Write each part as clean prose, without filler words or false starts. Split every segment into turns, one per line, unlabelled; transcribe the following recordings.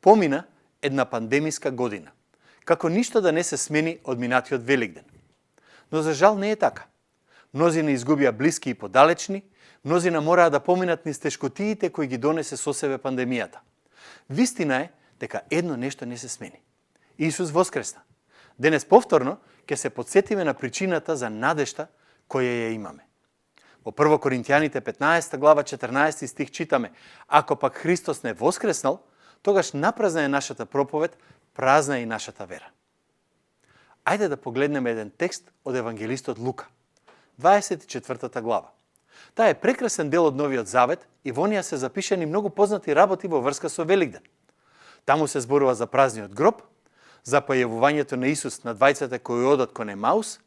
помина една пандемиска година, како ништо да не се смени од минатиот Великден. Но за жал не е така. Мнозина изгубија блиски и подалечни, мнозина мораа да поминат низ тешкотиите кои ги донесе со себе пандемијата. Вистина е дека едно нешто не се смени. Исус воскресна. Денес повторно ќе се потсетиме на причината за надежта која ја имаме. Во 1 Коринтијаните 15 глава 14 стих читаме: ако пак Христос не воскреснал, тогаш напразна е нашата проповед, празна е и нашата вера. Ајде да погледнеме еден текст од евангелистот Лука, 24 глава. Таа е прекрасен дел од Новиот Завет и во неа се запишани многу познати работи во врска со Великден. Таму се зборува за празниот гроб, за појавувањето на Исус на двајцата кои одат кон Емаус,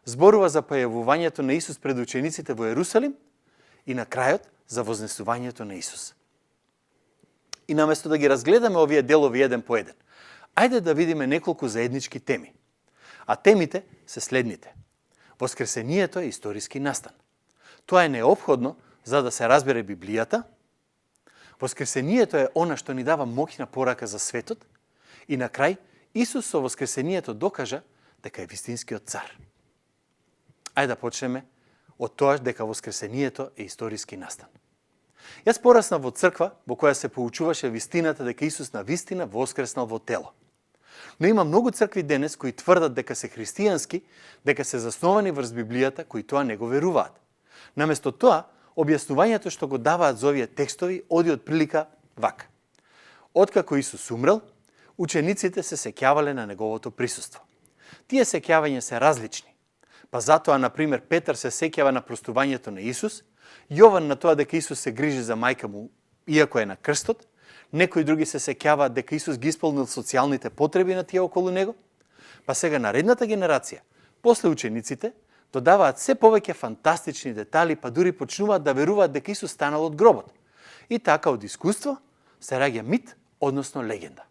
зборува за појавувањето на Исус пред учениците во Ерусалим и на крајот за вознесувањето на Исус. И наместо да ги разгледаме овие делови еден по еден, ајде да видиме неколку заеднички теми. А темите се следните. Воскресението е историски настан. Тоа е неопходно за да се разбере Библијата. Воскресението е она што ни дава моќна порака за светот. И на крај, Исус со воскресението докажа дека е вистинскиот цар. Ајде да почнеме од тоа дека воскресението е историски настан. Јас пораснав во црква во која се поучуваше вистината дека Исус на вистина воскреснал во тело. Но има многу цркви денес кои тврдат дека се христијански, дека се засновани врз Библијата, кои тоа не го веруваат. Наместо тоа, објаснувањето што го даваат за овие текстови оди од прилика вака. Откако Исус умрел, учениците се сеќавале на неговото присуство. Тие сеќавања се различни. Па затоа, например, Петар се сеќава на простувањето на Исус, Јован на тоа дека Исус се грижи за мајка му, иако е на крстот, некои други се сеќаваат дека Исус ги исполнил социјалните потреби на тие околу него, па сега наредната генерација, после учениците, додаваат се повеќе фантастични детали, па дури почнуваат да веруваат дека Исус станал од гробот. И така од искуство се раѓа мит, односно легенда.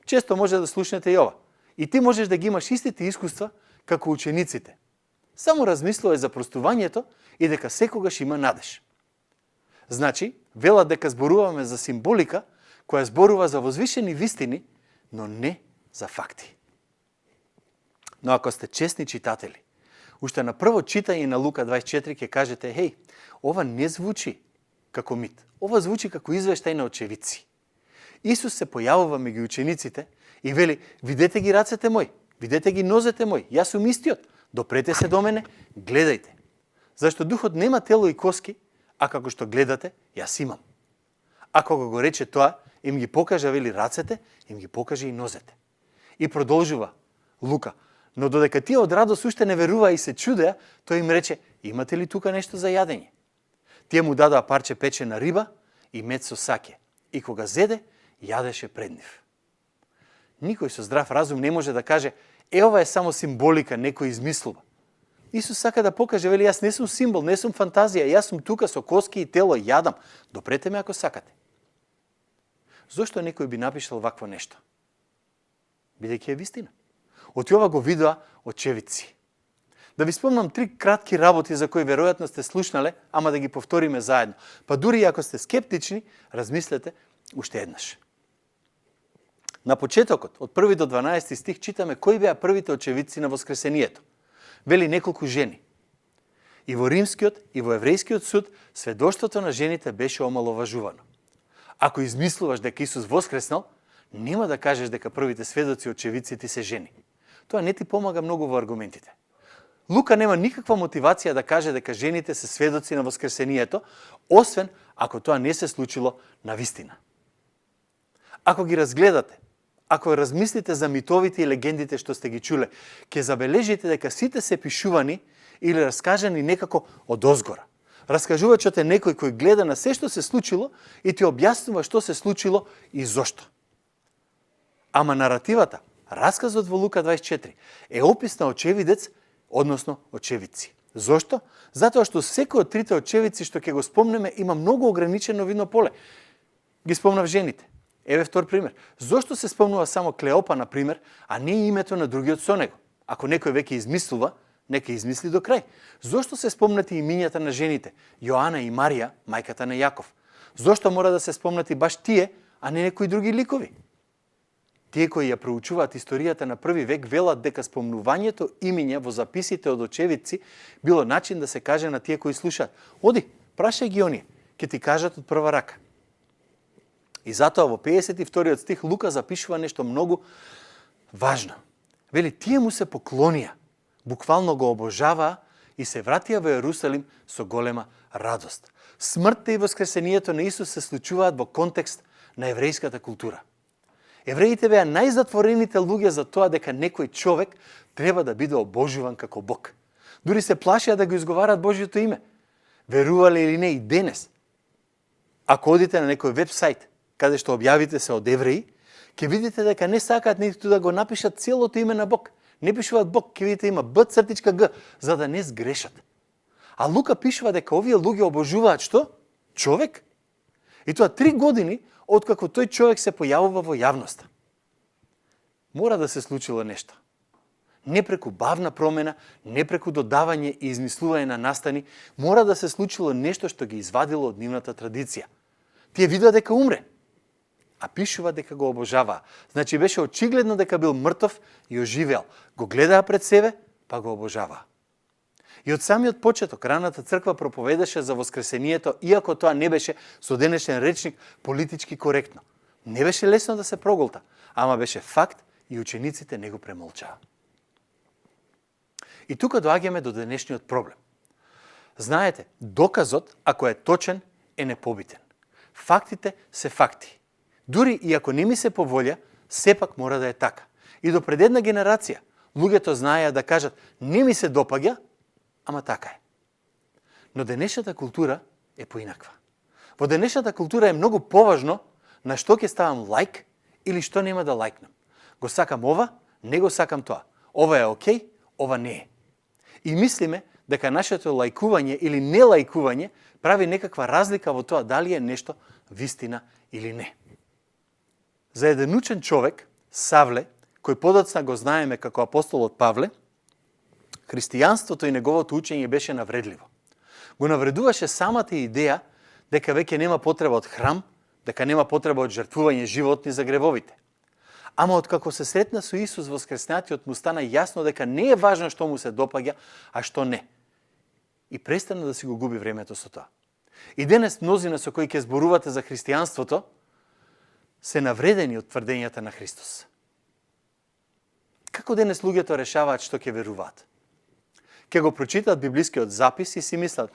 Често може да слушнете и ова. И ти можеш да ги имаш истите искуства како учениците. Само размислувај за простувањето и дека секогаш има надеж. Значи, велат дека зборуваме за символика која зборува за возвишени вистини, но не за факти. Но ако сте честни читатели, уште на прво читање на Лука 24 ќе кажете: "Хеј, ова не звучи како мит. Ова звучи како извештај на очевидци." Исус се појавува меѓу учениците и вели: "Видете ги рацете мои, видете ги нозете мои, јас сум истиот. Допрете се до мене, гледајте. Зашто духот нема тело и коски, а како што гледате, јас имам." А кога го рече тоа, им ги покажа, вели, рацете, им ги покажа и нозете. И продолжува Лука: "Но додека тие од радост уште не веруваа и се чудеа, тој им рече: Имате ли тука нешто за јадење?" Тие му дадоа парче печена риба и мед со саќе. И кога зеде, јадеше пред нив. Никој со здрав разум не може да каже: "Ова е само символика, некој измислува." Исус сака да покаже, вели: "Јас не сум символ, не сум фантазија, јас сум тука со коски и тело, јадам. Допрете ме ако сакате." Зошто некој би напишал вакво нешто? Бидејќи е вистина. Од ова го видоа очевидци. Да ви спомнам 3 кратки работи за кои веројатно сте слушнале, ама да ги повториме заедно. Па дури ако сте скептични, размислете уште еднаш. На почетокот, од 1 до 12 стих, читаме кои беа првите очевидци на воскресението. Вели неколку жени. И во римскиот и во еврејскиот суд сведоштвото на жените беше омаловажувано. Ако измислуваш дека Исус воскреснал, нема да кажеш дека првите сведоци очевидците се жени. Тоа не ти помага многу во аргументите. Лука нема никаква мотивација да каже дека жените се сведоци на воскресението, освен ако тоа не се случило на вистина. Ако ги разгледате, ако размислите за митовите и легендите што сте ги чуле, ќе забележите дека сите се пишувани или раскажани некако од озгора. Раскажувачот е некој кој гледа на се што се случило и ти објаснува што се случило и зошто. Ама наративата, расказот во Лука 24, е опис на очевидец, односно очевидци. Зошто? Затоа што секој од трите очевидци што ќе го спомнеме има многу ограничено видно поле. Ги спомнав жените. Еве втор пример. Зошто се спомнува само Клеопа, например, а не името на другиот со него? Ако некој веќе измислува, нека измисли до крај. Зошто се спомнати имињата на жените? Јоана и Марија, мајката на Јаков. Зошто мора да се спомнати баш тие, а не некои други ликови. Тие кои ја проучуваат историјата на први век велат дека спомнувањето имиња во записите од очевидци било начин да се каже на тие кои слушаат: оди, прашај ги оние, ќе ти кажат од прва рака. И затоа во 52 стих Лука запишува нешто многу важно. Вели, тие му се поклонија, буквално го обожаваа и се вратија во Јерусалим со голема радост. Смртта и воскресението на Исус се случуваат во контекст на еврејската култура. Евреите беа најзатворените луѓе за тоа дека некој човек треба да биде обожуван како Бог. Дури се плашеа да го изговарат Божјото име. Верувале или не и денес. Ако одите на некој веб-сайт каде што објавите се од евреи, ќе видите дека не сакаат ниту да го напишат целото име на Бог. Не пишуваат Бог, ќе видите има Б.Г, за да не сгрешат. А Лука пишува дека овие луѓе обожуваат што? Човек. И тоа 3 години откако тој човек се појавува во јавноста. Мора да се случило нешто. Не преку бавна промена, не преку додавање и измислување на настани, мора да се случило нешто што ги извадило од нивната традиција. Тие видоа дека умре, а пишува дека го обожаваа. Значи беше очигледно дека бил мртов и оживеал. Го гледаа пред себе, па го обожаваа. И од самиот почеток раната црква проповедаше за воскресението, иако тоа не беше со денешен речник политички коректно. Не беше лесно да се проголта, ама беше факт и учениците не го премолчаа. И тука доаѓаме до денешниот проблем. Знаете, доказот, ако е точен, е непобитен. Фактите се факти. Дури и ако не ми се поволја, сепак мора да е така. И до пред една генерација, луѓето знаеа да кажат: не ми се допаѓа, ама така е. Но денешната култура е поинаква. Во денешната култура е многу поважно на што ќе ставам лайк или што нема да лайкнам. Го сакам ова, не го сакам тоа. Ова е окей, ова не е. И мислиме дека нашето лајкување или не лајкување прави некаква разлика во тоа дали е нешто вистина или не. За еден учен човек, Савле, кој подоцна го знаеме како апостолот Павле, христијанството и неговото учење беше навредливо. Го навредуваше самата идеја дека веќе нема потреба од храм, дека нема потреба од жртвување животни за гревовите. Ама откако се сретна со Исус воскреснатиот, му стана јасно дека не е важно што му се допаѓа, а што не. И престана да си го губи времето со тоа. И денес мнозина со кои ќе зборувате за христијанството се навредени од тврдењата на Христос. Како денес луѓето решаваат што ќе веруваат? Ќе го прочитат библискиот запис и си мислат: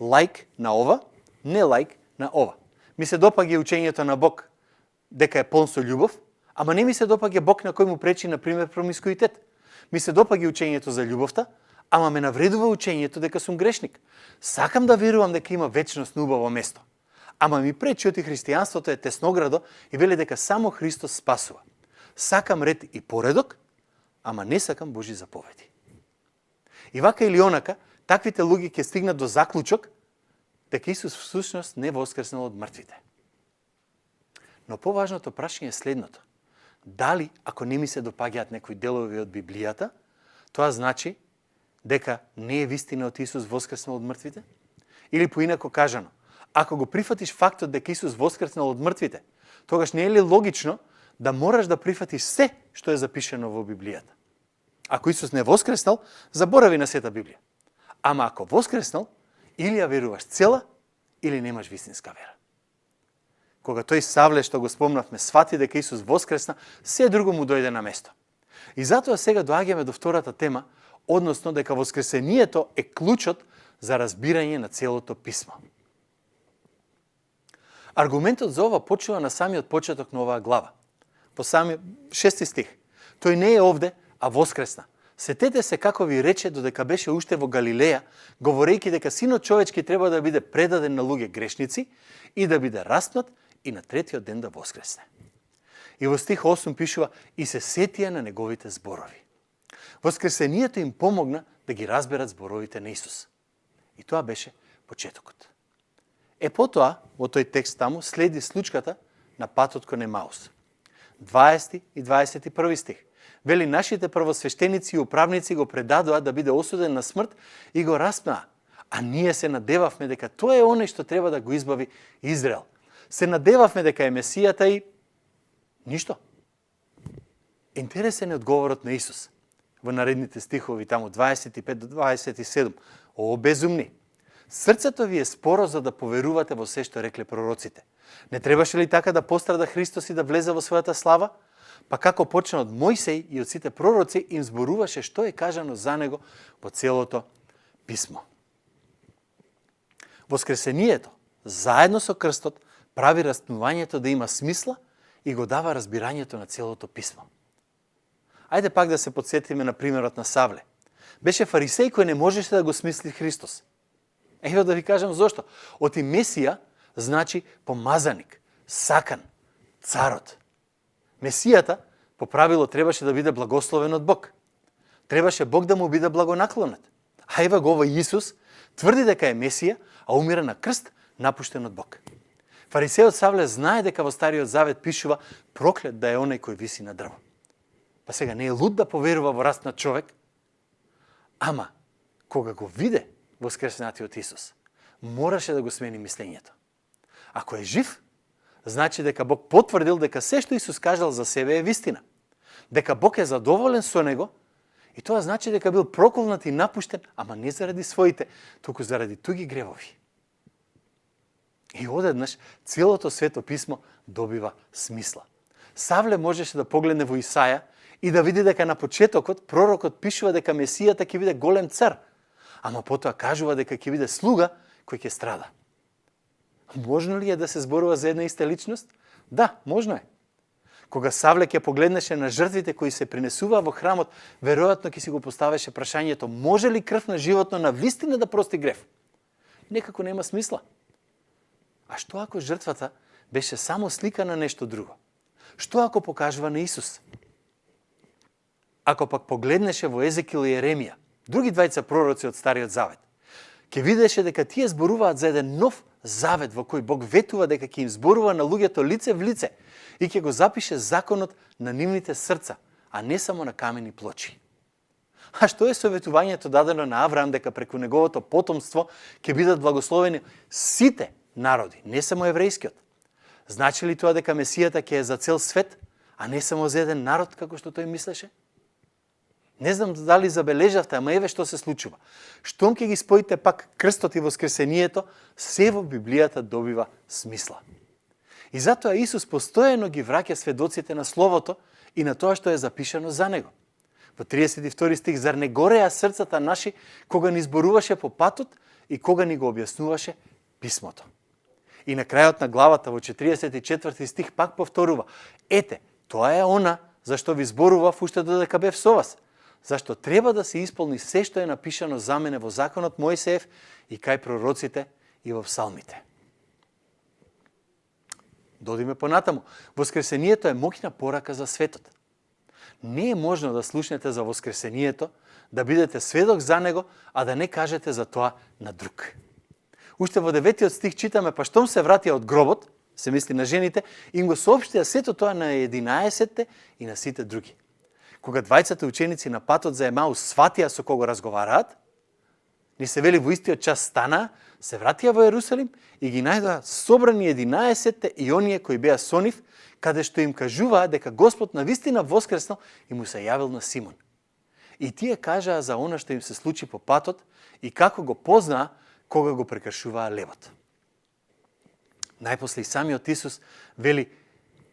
лайк на ова, не лайк на ова. Ми се допаѓа учењето на Бог дека е полн со љубов, ама не ми се допаѓа Бог на кој му пречи, например, промискуитет. Ми се допаѓа учењето за љубовта, ама ме навредува учењето дека сум грешник. Сакам да верувам дека има вечност на убаво место. Ама ми пречи оти христијанството е тесноградо и вели дека само Христос спасува. Сакам ред и поредок, ама не сакам Божи заповеди. И вака или онака, таквите луѓе ќе стигнат до заклучок дека Исус всушност не воскреснал од мртвите. Но поважното прашање е следното: дали, ако не ми се допаѓаат некои делови од Библијата, тоа значи дека не е вистина од Исус воскреснал од мртвите? Или поинако кажано, ако го прифатиш фактот дека Исус воскреснал од мртвите, тогаш не е ли логично да мораш да прифатиш се што е запишено во Библијата? Ако Исус не воскреснал, заборави на сета Библија. Ама ако воскреснал, или ја веруваш цела, или немаш вистинска вера. Кога тој Савле, што го спомнавме, свати дека Исус воскресна, се друго му дојде на место. И затоа сега доаѓаме до втората тема, односно дека воскресението е клучот за разбирање на целото писмо. Аргументот за ова почува на самиот почеток на оваа глава. По самиот 6 стих. Тој не е овде, а воскресна. Сетете се како ви рече додека беше уште во Галилеја, говорејќи дека Синот човечки треба да биде предаден на луѓе грешници и да биде распнат и на третиот ден да воскресне. И во стих 8 пишува: и се сетија на неговите зборови. Воскресението им помогна да ги разберат зборовите на Исус. И тоа беше почетокот. Потоа, во тој текст таму, следи случката на патот кон Емаус. 20 и 21 стих. Вели: нашите првосвештеници и управници го предадоа да биде осуден на смрт и го распнаа. А ние се надевавме дека тоа е оној што треба да го избави Израел. се надевавме дека е Месијата и ништо. Интересен е одговорот на Исус во наредните стихови, таму 25 до 27. О, безумни! Срцето ви е споро за да поверувате во се што рекле пророците. Не требаше ли така да пострада Христос и да влезе во својата слава? Па како почна од Мојсей и од сите пророци, им зборуваше што е кажано за него во целото писмо. Воскресението, заедно со крстот, прави раснувањето да има смисла и го дава разбирањето на целото писмо. Ајде пак да се подсетиме на примерот на Савле. Беше фарисеј кој не можеше да го смисли Христос. Ево да ви кажам зошто. Оти Месија значи помазаник, сакан, царот. Месијата по правило требаше да биде благословен од Бог. Требаше Бог да му биде благонаклонет. А ева го овој Исус тврди дека е Месија, а умира на крст, напуштен од Бог. Фарисеот Савле знае дека во Стариот Завет пишува проклет да е оној кој виси на дрво. Па сега не е луд да поверува во раснат човек, ама кога го виде воскреснатиот Исус, мораше да го смени мислењето. Ако е жив, значи дека Бог потврдил дека се што Исус кажал за себе е вистина. Дека Бог е задоволен со него и тоа значи дека бил проколнат и напуштен, ама не заради своите, туку заради туги гревови. И одеднаш целото свето писмо добива смисла. Савле можеше да погледне во Исаја и да види дека на почетокот пророкот пишува дека Месијата ќе биде голем цар, ама потоа кажува дека ќе биде слуга кој ќе страда. Можно ли е да се зборува за една иста личност? Да, можно е. Кога Савле ќе погледнеше на жртвите кои се принесуваа во храмот, веројатно ќе си го поставеше прашањето: може ли крв на животно на вистина да прости грев? Некако нема смисла. А што ако жртвата беше само слика на нешто друго? Што ако покажува на Исус? Ако пак погледнеше во Езекил и Еремија, други двајца пророци од Стариот Завет, ќе видеше дека тие зборуваат за еден нов завет во кој Бог ветува дека ќе им зборува на луѓето лице в лице и ќе го запише законот на нивните срца, а не само на камени плочи. А што е советувањето дадено на Авраам дека преку неговото потомство ќе бидат благословени сите народи, не само еврејскиот? Значи ли тоа дека Месијата ќе е за цел свет, а не само за еден народ, како што тој мислеше? Не знам дали забележавте, ама еве што се случува. Штом ќе ги споите пак крстот и воскресението, се во Библијата добива смисла. И затоа Исус постојано ги враќа сведоците на Словото и на тоа што е запишано за него. Во 32 стих: зар не гореа срцата наши кога ни зборуваше по патот и кога ни го објаснуваше писмото? И на крајот на главата во 44 стих пак повторува: ете, тоа е она зашто ви зборував уште додека бев со вас, зашто треба да се исполни се што е напишано за мене во законот Мојсеев и кај пророците и во псалмите. Додиме понатаму. Воскресението е моќна порака за светот. Не е можно да слушнете за воскресението, да бидете сведок за него, а да не кажете за тоа на друг. Уште во 9 стих читаме: па штом се вратија од гробот, се мисли на жените, им го соопштија сето тоа на 11 и на сите други. Кога двајцата ученици на патот за Емаус сватија со кого разговараат, ни се вели во истиот час стана, се вратија во Ерусалим и ги најдоа собрани 11 и оние кои беа со нив, каде што им кажуваа дека Господ навистина воскреснал и му се јавил на Симон. И тие кажаа за она што им се случи по патот и како го познаа кога го прекршуваа левот. Најпосле и самиот Исус вели: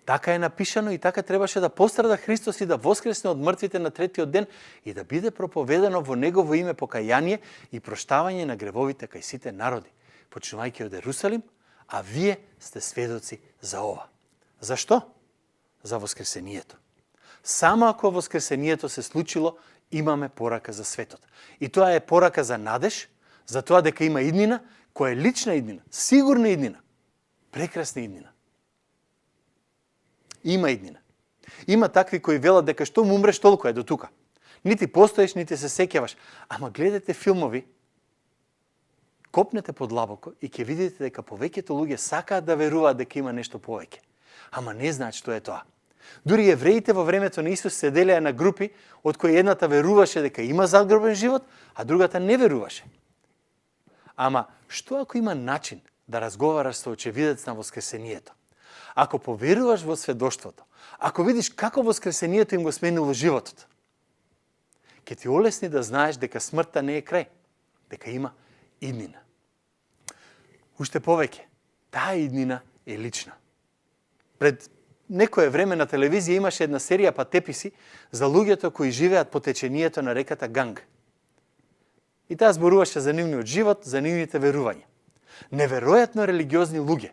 така е напишано и така требаше да пострада Христос и да воскресне од мртвите на третиот ден и да биде проповедано во Негово име покаяние и проштавање на гревовите кај сите народи, почнувајќи од Ерусалим, а вие сте сведоци за ова. Зашто? За воскресението. Само ако воскресението се случило, имаме порака за светот. И тоа е порака за надеж, за тоа дека има иднина, која е лична иднина, сигурна иднина, прекрасна иднина. Има иднина. Има такви кои велат дека што му умреш толку е до тука. Нити постоеш, нити се сеќаваш. Ама гледате филмови, копнете подлабоко и ќе видите дека повеќето луѓе сакаат да веруваат дека има нешто повеќе. Ама не знаат што е тоа. Дури евреите во времето на Исус се делеа на групи, од кои едната веруваше дека има задгробен живот, а другата не веруваше. Ама што ако има начин да разговараш со очевидец на воскресението. Ако поверуваш во сведоштвото, ако видиш како воскресението им го сменило животот, ќе ти олесни да знаеш дека смртта не е крај, дека има иднина. Уште повеќе, таа иднина е лична. Пред некое време на телевизија имаше една серија патеписи за луѓето кои живеат по течението на реката Ганг. И таа зборуваше за нивниот живот, за нивните верувања. Неверојатно религиозни луѓе,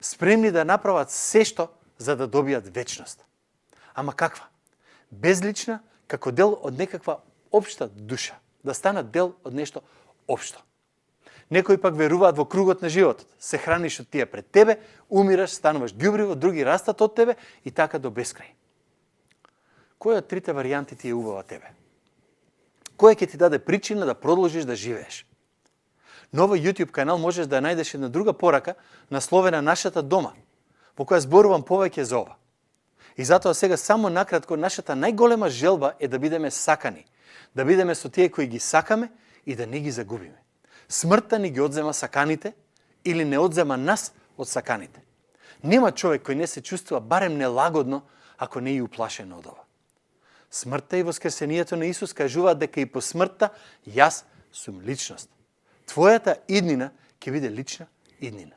спремни да направат се што за да добијат вечност. Ама каква? Безлична, како дел од некаква општа душа, да станат дел од нешто општо. Некои пак веруваат во кругот на животот. Се храниш од тие пред тебе, умираш, стануваш ѓубриво, други растат од тебе и така до бескрај. Која од трите варијанти ти е убава тебе? Која ќе ти даде причина да продолжиш да живееш? На овој YouTube канал можеш да најдеш една друга порака насловена Нашата дома, во која зборувам повеќе за ова. И затоа сега само накратко, нашата најголема желба е да бидеме сакани, да бидеме со тие кои ги сакаме и да не ги загубиме. Смртта ни ги одзема саканите или не одзема нас од саканите. Нема човек кој не се чувствува барем нелагодно ако не е уплашен од ова. Смртта и воскресението на Исус кажуваат дека и по смртта јас сум личност. Твојата иднина ќе биде лична иднина.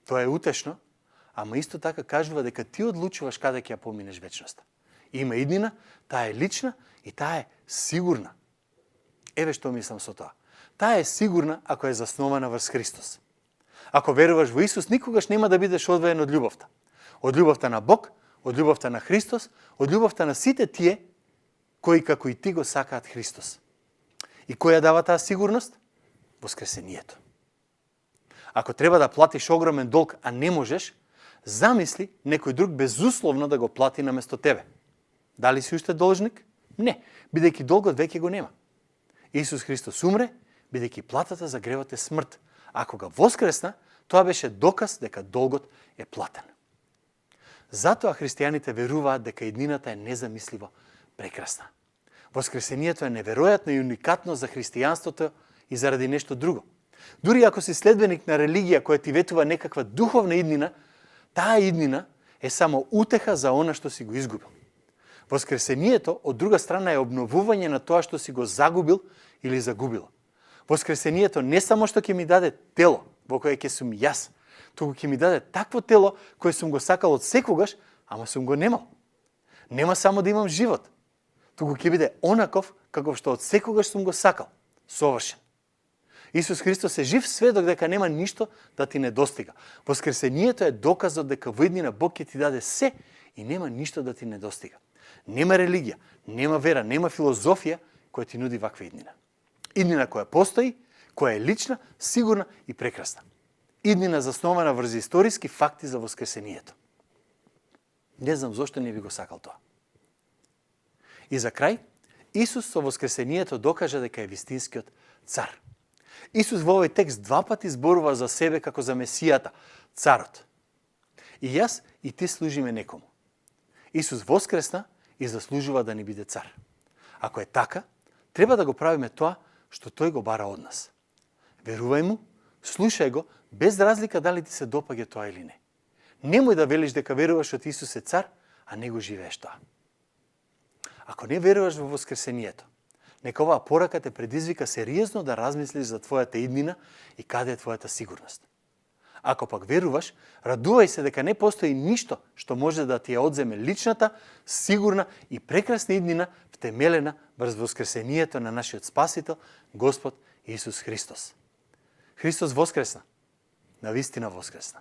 Тоа е утешно, ама исто така кажува дека ти одлучуваш каде ќе ја поминеш вечноста. Има иднина, таа е лична и таа е сигурна. Еве што мислам со тоа. Таа е сигурна ако е заснована врз Христос. Ако веруваш во Исус, никогаш нема да бидеш одвоен од љубовта. Од љубовта на Бог, од љубовта на Христос, од љубовта на сите тие кои како и ти го сакаат Христос. И која дава таа сигурност? Воскресението. Ако треба да платиш огромен долг, а не можеш, замисли некој друг безусловно да го плати наместо тебе. Дали си уште должник? Не, бидејќи долгот веќе го нема. Исус Христос умре, бидејќи платата за гревот е смрт. Ако го воскресна, тоа беше доказ дека долгот е платен. Затоа христијаните веруваат дека иднината е незамисливо прекрасна. Воскресението е неверојатно и уникатно за христијанството и заради нешто друго. Дури ако си следбеник на религија која ти ветува некаква духовна иднина, таа иднина е само утеха за она што си го изгубил. Воскресението, од друга страна, е обновување на тоа што си го загубил или загубила. Воскресението не само што ќе ми даде тело во кое ќе сум јас, туку ќе ми даде такво тело кое сум го сакал од секогаш, ама сум го немал. Нема само да имам живот, туку ќе биде онаков каков што од секогаш сум го сакал, совршен. Исус Христос е жив сведок дека нема ништо да ти недостига. Воскресението е доказот дека во иднина Бог ќе ти даде се и нема ништо да ти недостига. Нема религија, нема вера, нема филозофија која ти нуди ваква иднина. Иднина која постои, која е лична, сигурна и прекрасна. Иднина заснована врз историски факти за воскресението. Не знам зошто не би го сакал тоа. И за крај, Исус со воскресението докажа дека е вистинскиот цар. Исус во овој текст два пати зборува за себе како за Месијата, царот. И јас и ти служиме некому. Исус воскресна и заслужува да ни биде цар. Ако е така, треба да го правиме тоа што тој го бара од нас. Верувај му, слушај го, без разлика дали ти се допаѓа тоа или не. Немој да велиш дека веруваш од Исус е цар, а не го живееш тоа. Ако не веруваш во воскресението, нека оваа порака те предизвика сериозно да размислиш за твојата иднина и каде е твојата сигурност. Ако пак веруваш, радувај се дека не постои ништо што може да ти ја одземе личната, сигурна и прекрасна иднина втемелена врз воскресението на нашиот Спасител, Господ Исус Христос. Христос воскресна. Навистина воскресна.